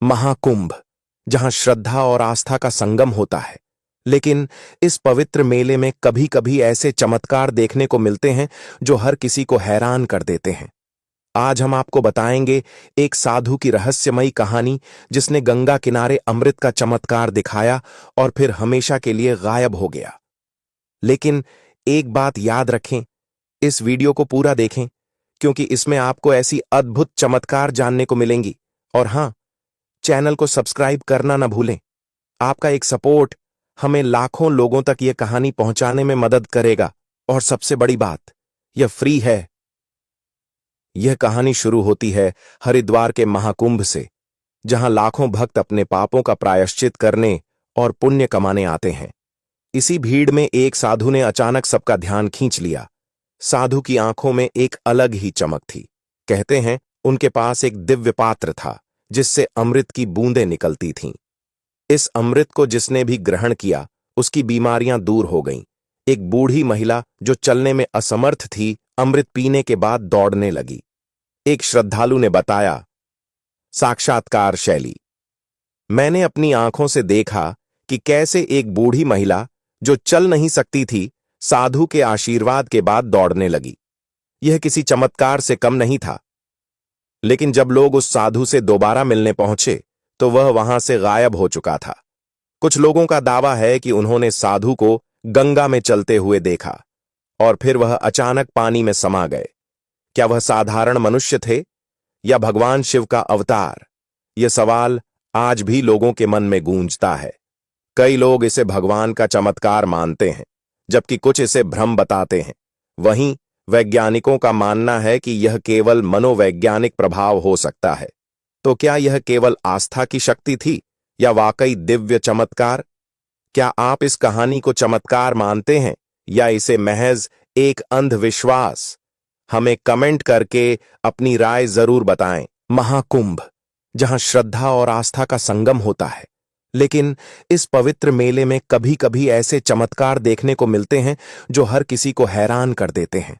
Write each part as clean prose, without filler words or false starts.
महाकुंभ, जहां श्रद्धा और आस्था का संगम होता है। लेकिन इस पवित्र मेले में कभी कभी ऐसे चमत्कार देखने को मिलते हैं जो हर किसी को हैरान कर देते हैं। आज हम आपको बताएंगे एक साधु की रहस्यमयी कहानी जिसने गंगा किनारे अमृत का चमत्कार दिखाया और फिर हमेशा के लिए गायब हो गया। लेकिन एक बात याद रखें, इस वीडियो को पूरा देखें, क्योंकि इसमें आपको ऐसी अद्भुत चमत्कार जानने को मिलेंगी। और हां, चैनल को सब्सक्राइब करना ना भूलें। आपका एक सपोर्ट हमें लाखों लोगों तक यह कहानी पहुंचाने में मदद करेगा। और सबसे बड़ी बात, यह फ्री है। यह कहानी शुरू होती है हरिद्वार के महाकुंभ से, जहां लाखों भक्त अपने पापों का प्रायश्चित करने और पुण्य कमाने आते हैं। इसी भीड़ में एक साधु ने अचानक सबका ध्यान खींच लिया। साधु की आंखों में एक अलग ही चमक थी। कहते हैं उनके पास एक दिव्य पात्र था जिससे अमृत की बूंदें निकलती थीं। इस अमृत को जिसने भी ग्रहण किया उसकी बीमारियां दूर हो गईं। एक बूढ़ी महिला जो चलने में असमर्थ थी, अमृत पीने के बाद दौड़ने लगी। एक श्रद्धालु ने बताया, साक्षात्कार शैली, मैंने अपनी आंखों से देखा कि कैसे एक बूढ़ी महिला जो चल नहीं सकती थी, साधु के आशीर्वाद के बाद दौड़ने लगी। यह किसी चमत्कार से कम नहीं था। लेकिन जब लोग उस साधु से दोबारा मिलने पहुंचे तो वह वहां से गायब हो चुका था। कुछ लोगों का दावा है कि उन्होंने साधु को गंगा में चलते हुए देखा और फिर वह अचानक पानी में समा गए। क्या वह साधारण मनुष्य थे या भगवान शिव का अवतार? यह सवाल आज भी लोगों के मन में गूंजता है। कई लोग इसे भगवान का चमत्कार मानते हैं, जबकि कुछ इसे भ्रम बताते हैं। वहीं वैज्ञानिकों का मानना है कि यह केवल मनोवैज्ञानिक प्रभाव हो सकता है। तो क्या यह केवल आस्था की शक्ति थी या वाकई दिव्य चमत्कार? क्या आप इस कहानी को चमत्कार मानते हैं या इसे महज एक अंधविश्वास? हमें कमेंट करके अपनी राय जरूर बताएं। महाकुंभ, जहां श्रद्धा और आस्था का संगम होता है। लेकिन इस पवित्र मेले में कभी कभी ऐसे चमत्कार देखने को मिलते हैं जो हर किसी को हैरान कर देते हैं।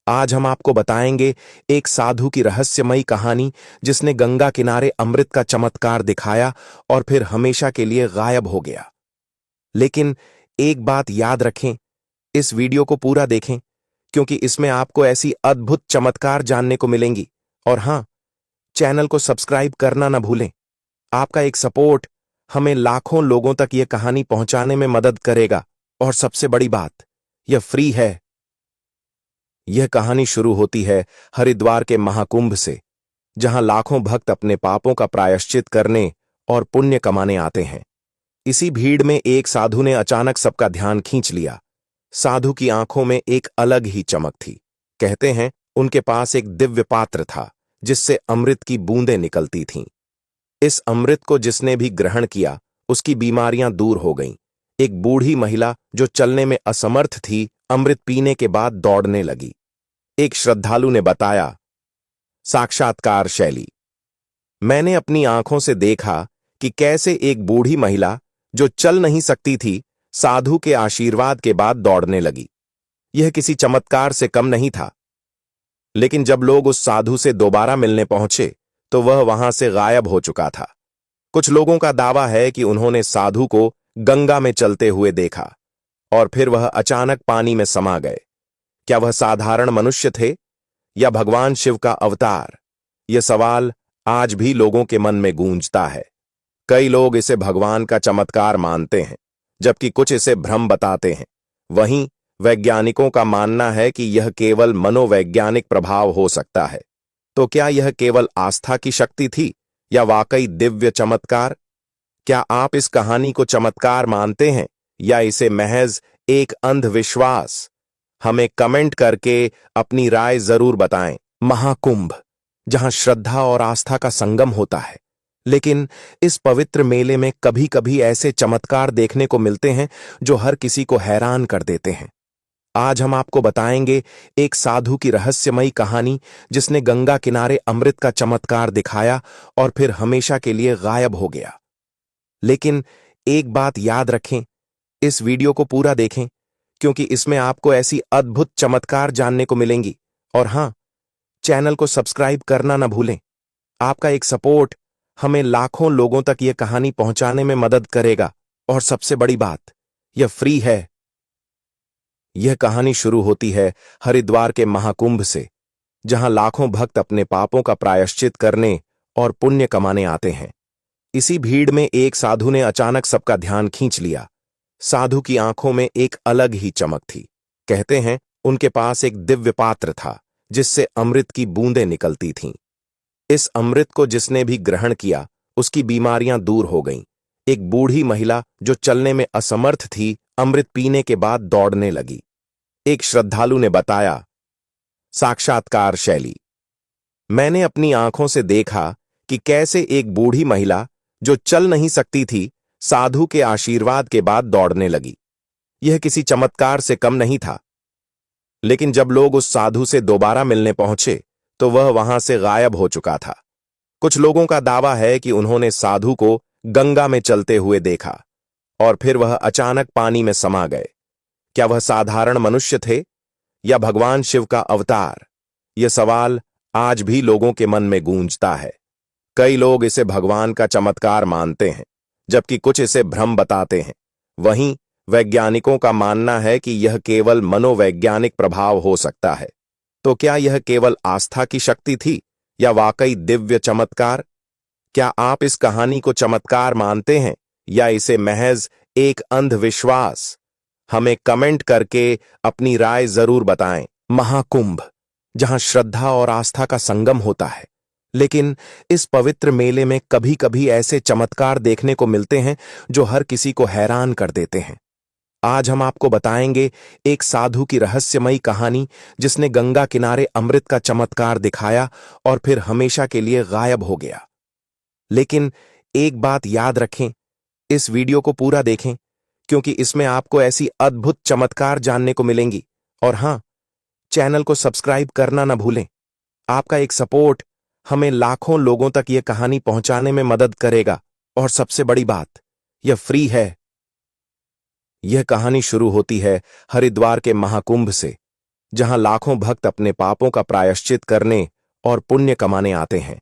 आज हम आपको बताएंगे एक साधु की रहस्यमयी कहानी जिसने गंगा किनारे अमृत का चमत्कार दिखाया और फिर हमेशा के लिए गायब हो गया। लेकिन एक बात याद रखें, इस वीडियो को पूरा देखें, क्योंकि इसमें आपको ऐसी अद्भुत चमत्कार जानने को मिलेंगी। और हां, चैनल को सब्सक्राइब करना ना भूलें। आपका एक सपोर्ट हमें लाखों लोगों तक यह कहानी पहुंचाने में मदद करेगा। और सबसे बड़ी बात, यह फ्री है। यह कहानी शुरू होती है हरिद्वार के महाकुंभ से, जहां लाखों भक्त अपने पापों का प्रायश्चित करने और पुण्य कमाने आते हैं। इसी भीड़ में एक साधु ने अचानक सबका ध्यान खींच लिया। साधु की आंखों में एक अलग ही चमक थी। कहते हैं उनके पास एक दिव्य पात्र था जिससे अमृत की बूंदें निकलती थीं। इस अमृत को जिसने भी ग्रहण किया उसकी बीमारियां दूर हो गईं। एक बूढ़ी महिला जो चलने में असमर्थ थी, अमृत पीने के बाद दौड़ने लगी। एक श्रद्धालु ने बताया, साक्षात्कार शैली, मैंने अपनी आंखों से देखा कि कैसे एक बूढ़ी महिला जो चल नहीं सकती थी, साधु के आशीर्वाद के बाद दौड़ने लगी। यह किसी चमत्कार से कम नहीं था। लेकिन जब लोग उस साधु से दोबारा मिलने पहुंचे तो वह वहां से गायब हो चुका था। कुछ लोगों का दावा है कि उन्होंने साधु को गंगा में चलते हुए देखा और फिर वह अचानक पानी में समा गए। क्या वह साधारण मनुष्य थे या भगवान शिव का अवतार? यह सवाल आज भी लोगों के मन में गूंजता है। कई लोग इसे भगवान का चमत्कार मानते हैं, जबकि कुछ इसे भ्रम बताते हैं। वहीं वैज्ञानिकों का मानना है कि यह केवल मनोवैज्ञानिक प्रभाव हो सकता है। तो क्या यह केवल आस्था की शक्ति थी या वाकई दिव्य चमत्कार? क्या आप इस कहानी को चमत्कार मानते हैं या इसे महज एक अंधविश्वास? हमें कमेंट करके अपनी राय जरूर बताएं। महाकुंभ, जहां श्रद्धा और आस्था का संगम होता है। लेकिन इस पवित्र मेले में कभी कभी ऐसे चमत्कार देखने को मिलते हैं जो हर किसी को हैरान कर देते हैं। आज हम आपको बताएंगे एक साधु की रहस्यमयी कहानी जिसने गंगा किनारे अमृत का चमत्कार दिखाया और फिर हमेशा के लिए गायब हो गया। लेकिन एक बात याद रखें, इस वीडियो को पूरा देखें, क्योंकि इसमें आपको ऐसी अद्भुत चमत्कार जानने को मिलेंगी। और हां, चैनल को सब्सक्राइब करना ना भूलें। आपका एक सपोर्ट हमें लाखों लोगों तक ये कहानी पहुंचाने में मदद करेगा। और सबसे बड़ी बात, यह फ्री है। यह कहानी शुरू होती है हरिद्वार के महाकुंभ से, जहां लाखों भक्त अपने पापों का प्रायश्चित करने और पुण्य कमाने आते हैं। इसी भीड़ में एक साधु ने अचानक सबका ध्यान खींच लिया। साधु की आंखों में एक अलग ही चमक थी। कहते हैं उनके पास एक दिव्य पात्र था जिससे अमृत की बूंदें निकलती थीं। इस अमृत को जिसने भी ग्रहण किया उसकी बीमारियां दूर हो गईं। एक बूढ़ी महिला जो चलने में असमर्थ थी, अमृत पीने के बाद दौड़ने लगी। एक श्रद्धालु ने बताया, साक्षात्कार शैली, मैंने अपनी आंखों से देखा कि कैसे एक बूढ़ी महिला जो चल नहीं सकती थी, साधु के आशीर्वाद के बाद दौड़ने लगी। यह किसी चमत्कार से कम नहीं था। लेकिन जब लोग उस साधु से दोबारा मिलने पहुंचे तो वह वहां से गायब हो चुका था। कुछ लोगों का दावा है कि उन्होंने साधु को गंगा में चलते हुए देखा और फिर वह अचानक पानी में समा गए। क्या वह साधारण मनुष्य थे या भगवान शिव का अवतार? यह सवाल आज भी लोगों के मन में गूंजता है। कई लोग इसे भगवान का चमत्कार मानते हैं, जबकि कुछ इसे भ्रम बताते हैं। वहीं वैज्ञानिकों का मानना है कि यह केवल मनोवैज्ञानिक प्रभाव हो सकता है। तो क्या यह केवल आस्था की शक्ति थी या वाकई दिव्य चमत्कार? क्या आप इस कहानी को चमत्कार मानते हैं या इसे महज एक अंधविश्वास? हमें कमेंट करके अपनी राय जरूर बताएं। महाकुंभ, जहां श्रद्धा और आस्था का संगम होता है, लेकिन इस पवित्र मेले में कभी कभी ऐसे चमत्कार देखने को मिलते हैं जो हर किसी को हैरान कर देते हैं। आज हम आपको बताएंगे एक साधु की रहस्यमयी कहानी जिसने गंगा किनारे अमृत का चमत्कार दिखाया और फिर हमेशा के लिए गायब हो गया। लेकिन एक बात याद रखें, इस वीडियो को पूरा देखें, क्योंकि इसमें आपको ऐसी अद्भुत चमत्कार जानने को मिलेंगी। और हां, चैनल को सब्सक्राइब करना ना भूलें। आपका एक सपोर्ट हमें लाखों लोगों तक यह कहानी पहुंचाने में मदद करेगा। और सबसे बड़ी बात, यह फ्री है। यह कहानी शुरू होती है हरिद्वार के महाकुंभ से, जहां लाखों भक्त अपने पापों का प्रायश्चित करने और पुण्य कमाने आते हैं।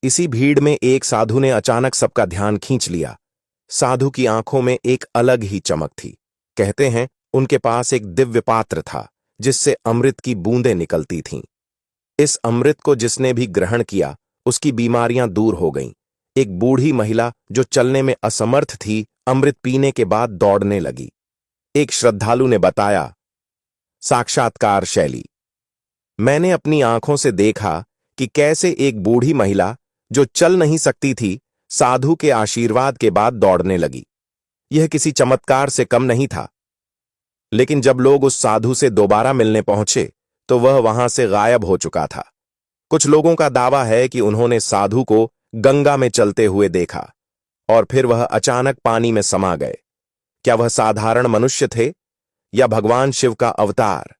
इसी भीड़ में एक साधु ने अचानक सबका ध्यान खींच लिया। साधु की आंखों में एक अलग ही चमक थी। कहते हैं उनके पास एक दिव्य पात्र था जिससे अमृत की बूंदें निकलती थीं। इस अमृत को जिसने भी ग्रहण किया उसकी बीमारियां दूर हो गईं। एक बूढ़ी महिला जो चलने में असमर्थ थी, अमृत पीने के बाद दौड़ने लगी। एक श्रद्धालु ने बताया, साक्षात्कार शैली, मैंने अपनी आंखों से देखा कि कैसे एक बूढ़ी महिला जो चल नहीं सकती थी, साधु के आशीर्वाद के बाद दौड़ने लगी। यह किसी चमत्कार से कम नहीं था। लेकिन जब लोग उस साधु से दोबारा मिलने पहुंचे तो वह वहां से गायब हो चुका था। कुछ लोगों का दावा है कि उन्होंने साधु को गंगा में चलते हुए देखा और फिर वह अचानक पानी में समा गए। क्या वह साधारण मनुष्य थे या भगवान शिव का अवतार?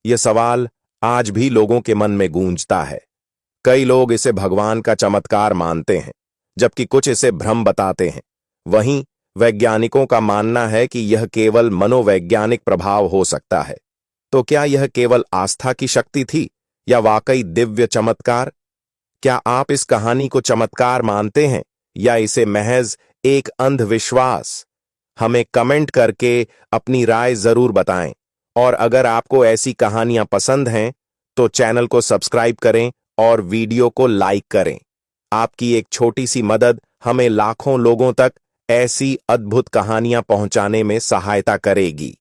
यह सवाल आज भी लोगों के मन में गूंजता है। कई लोग इसे भगवान का चमत्कार मानते हैं, जबकि कुछ इसे भ्रम बताते हैं। वहीं वैज्ञानिकों का मानना है कि यह केवल मनोवैज्ञानिक प्रभाव हो सकता है। तो क्या यह केवल आस्था की शक्ति थी या वाकई दिव्य चमत्कार? क्या आप इस कहानी को चमत्कार मानते हैं या इसे महज एक अंधविश्वास? हमें कमेंट करके अपनी राय जरूर बताएं। और अगर आपको ऐसी कहानियां पसंद हैं तो चैनल को सब्सक्राइब करें और वीडियो को लाइक करें। आपकी एक छोटी सी मदद हमें लाखों लोगों तक ऐसी अद्भुत कहानियां पहुंचाने में सहायता करेगी।